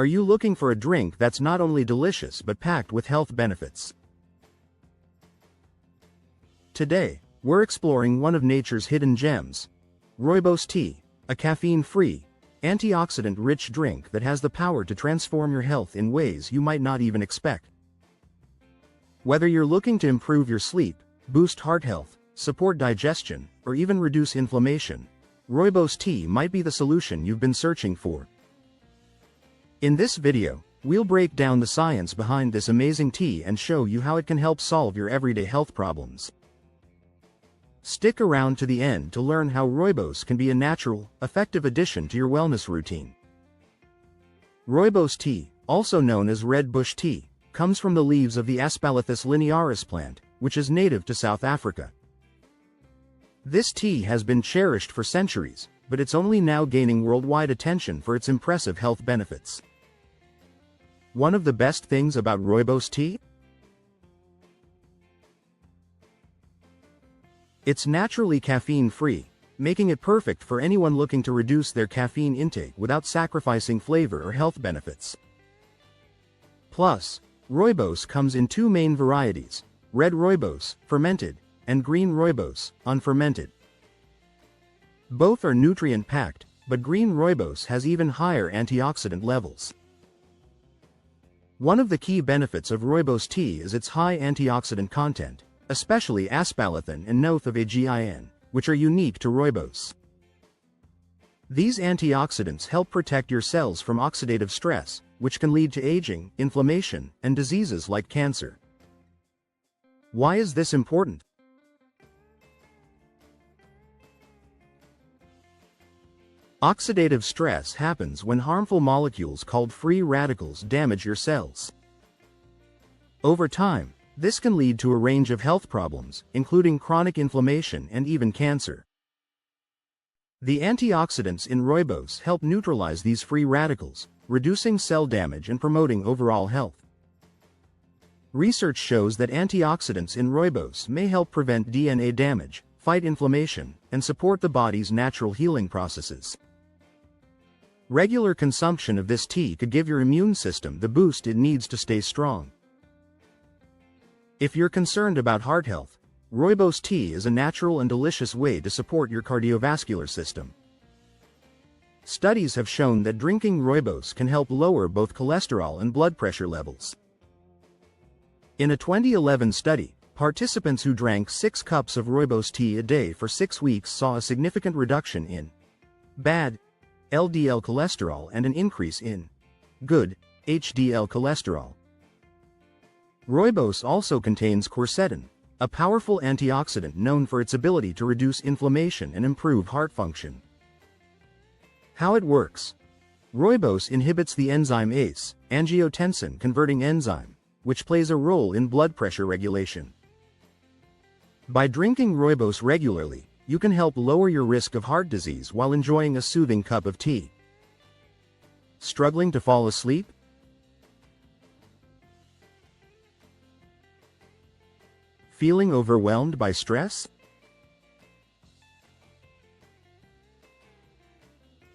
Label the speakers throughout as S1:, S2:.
S1: Are you looking for a drink that's not only delicious but packed with health benefits? Today, we're exploring one of nature's hidden gems, Rooibos tea, a caffeine-free, antioxidant-rich drink that has the power to transform your health in ways you might not even expect. Whether you're looking to improve your sleep, boost heart health, support digestion, or even reduce inflammation, Rooibos tea might be the solution you've been searching for. In this video, we'll break down the science behind this amazing tea and show you how it can help solve your everyday health problems. Stick around to the end to learn how Rooibos can be a natural, effective addition to your wellness routine. Rooibos tea, also known as red bush tea, comes from the leaves of the Aspalathus linearis plant, which is native to South Africa. This tea has been cherished for centuries, but it's only now gaining worldwide attention for its impressive health benefits. One of the best things about Rooibos tea? It's naturally caffeine-free, making it perfect for anyone looking to reduce their caffeine intake without sacrificing flavor or health benefits. Plus, Rooibos comes in two main varieties, red Rooibos, fermented, and green Rooibos, unfermented. Both are nutrient-packed, but green Rooibos has even higher antioxidant levels. One of the key benefits of Rooibos tea is its high antioxidant content, especially aspalathin and nothofagin, which are unique to Rooibos. These antioxidants help protect your cells from oxidative stress, which can lead to aging, inflammation, and diseases like cancer. Why is this important? Oxidative stress happens when harmful molecules called free radicals damage your cells. Over time, this can lead to a range of health problems, including chronic inflammation and even cancer. The antioxidants in Rooibos help neutralize these free radicals, reducing cell damage and promoting overall health. Research shows that antioxidants in Rooibos may help prevent DNA damage, fight inflammation, and support the body's natural healing processes. Regular consumption of this tea could give your immune system the boost it needs to stay strong. If you're concerned about heart health, Rooibos tea is a natural and delicious way to support your cardiovascular system. Studies have shown that drinking Rooibos can help lower both cholesterol and blood pressure levels. In a 2011 study, participants who drank 6 cups of Rooibos tea a day for 6 weeks saw a significant reduction in bad LDL cholesterol and an increase in good HDL cholesterol. Rooibos also contains quercetin, a powerful antioxidant known for its ability to reduce inflammation and improve heart function. How it works? Rooibos inhibits the enzyme ACE, angiotensin-converting enzyme, which plays a role in blood pressure regulation. By drinking Rooibos regularly, you can help lower your risk of heart disease while enjoying a soothing cup of tea. Struggling to fall asleep? Feeling overwhelmed by stress?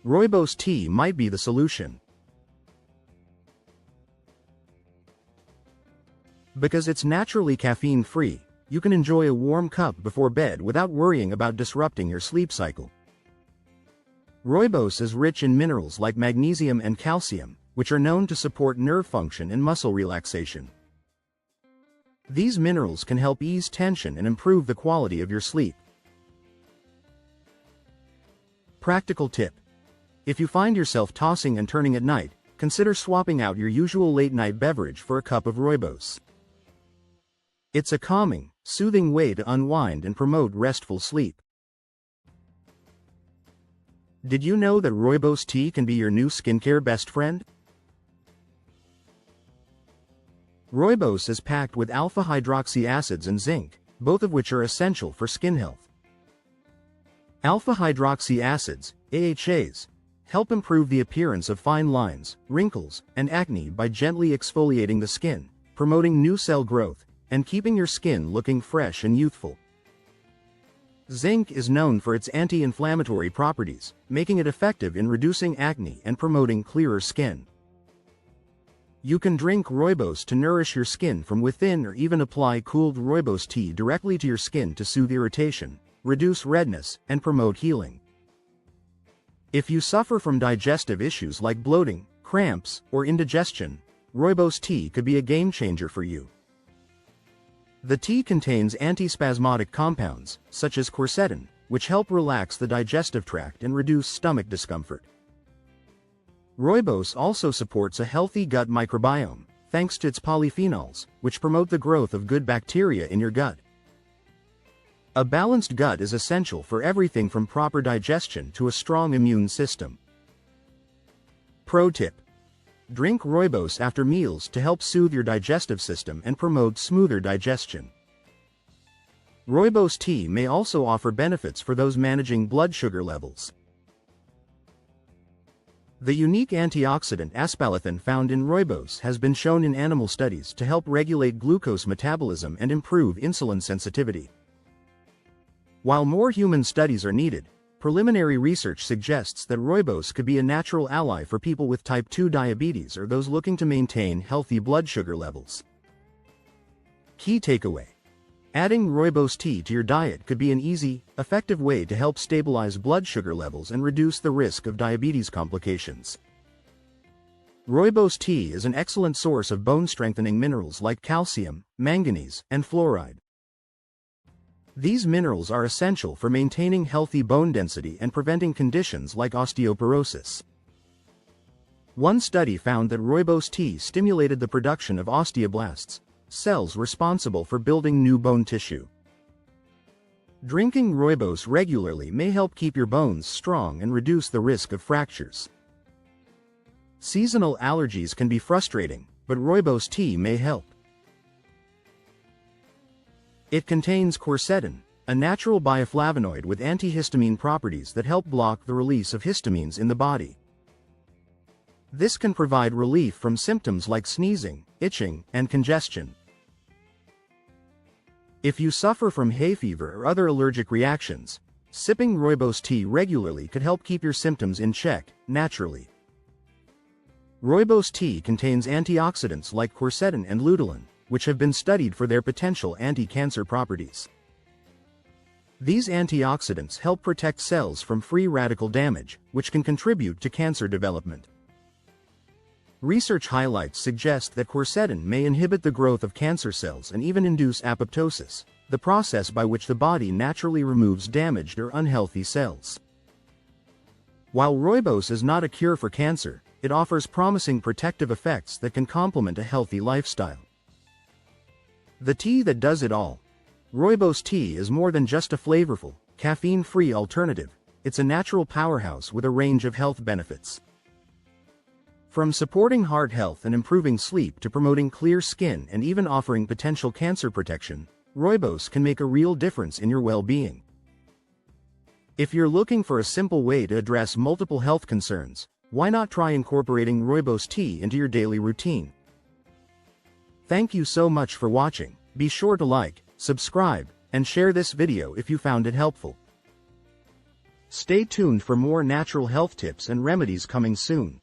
S1: Rooibos tea might be the solution. Because it's naturally caffeine-free, you can enjoy a warm cup before bed without worrying about disrupting your sleep cycle. Rooibos is rich in minerals like magnesium and calcium, which are known to support nerve function and muscle relaxation. These minerals can help ease tension and improve the quality of your sleep. Practical tip: if you find yourself tossing and turning at night, consider swapping out your usual late-night beverage for a cup of Rooibos. It's a calming, soothing way to unwind and promote restful sleep. Did you know that Rooibos tea can be your new skincare best friend? Rooibos is packed with alpha-hydroxy acids and zinc, both of which are essential for skin health. Alpha-hydroxy acids, AHAs, help improve the appearance of fine lines, wrinkles, and acne by gently exfoliating the skin, promoting new cell growth, and keeping your skin looking fresh and youthful. Zinc is known for its anti-inflammatory properties, making it effective in reducing acne and promoting clearer skin. You can drink Rooibos to nourish your skin from within, or even apply cooled Rooibos tea directly to your skin to soothe irritation, reduce redness, and promote healing. If you suffer from digestive issues like bloating, cramps, or indigestion, Rooibos tea could be a game changer for you. The tea contains antispasmodic compounds, such as quercetin, which help relax the digestive tract and reduce stomach discomfort. Rooibos also supports a healthy gut microbiome, thanks to its polyphenols, which promote the growth of good bacteria in your gut. A balanced gut is essential for everything from proper digestion to a strong immune system. Pro tip: drink Rooibos after meals to help soothe your digestive system and promote smoother digestion. Rooibos tea may also offer benefits for those managing blood sugar levels. The unique antioxidant aspalathin found in Rooibos has been shown in animal studies to help regulate glucose metabolism and improve insulin sensitivity. While more human studies are needed, preliminary research suggests that Rooibos could be a natural ally for people with type 2 diabetes or those looking to maintain healthy blood sugar levels. Key takeaway: adding Rooibos tea to your diet could be an easy, effective way to help stabilize blood sugar levels and reduce the risk of diabetes complications. Rooibos tea is an excellent source of bone-strengthening minerals like calcium, manganese, and fluoride. These minerals are essential for maintaining healthy bone density and preventing conditions like osteoporosis. One study found that Rooibos tea stimulated the production of osteoblasts, cells responsible for building new bone tissue. Drinking Rooibos regularly may help keep your bones strong and reduce the risk of fractures. Seasonal allergies can be frustrating, but Rooibos tea may help. It contains quercetin, a natural bioflavonoid with antihistamine properties that help block the release of histamines in the body. This can provide relief from symptoms like sneezing, itching, and congestion. If you suffer from hay fever or other allergic reactions, sipping Rooibos tea regularly could help keep your symptoms in check, naturally. Rooibos tea contains antioxidants like quercetin and lutein, which have been studied for their potential anti-cancer properties. These antioxidants help protect cells from free radical damage, which can contribute to cancer development. Research highlights suggest that quercetin may inhibit the growth of cancer cells and even induce apoptosis, the process by which the body naturally removes damaged or unhealthy cells. While Rooibos is not a cure for cancer, it offers promising protective effects that can complement a healthy lifestyle. The tea that does it all. Rooibos tea is more than just a flavorful, caffeine-free alternative. It's a natural powerhouse with a range of health benefits. From supporting heart health and improving sleep to promoting clear skin and even offering potential cancer protection, Rooibos can make a real difference in your well-being. If you're looking for a simple way to address multiple health concerns, why not try incorporating Rooibos tea into your daily routine? Thank you so much for watching. Be sure to like, subscribe, and share this video if you found it helpful. Stay tuned for more natural health tips and remedies coming soon.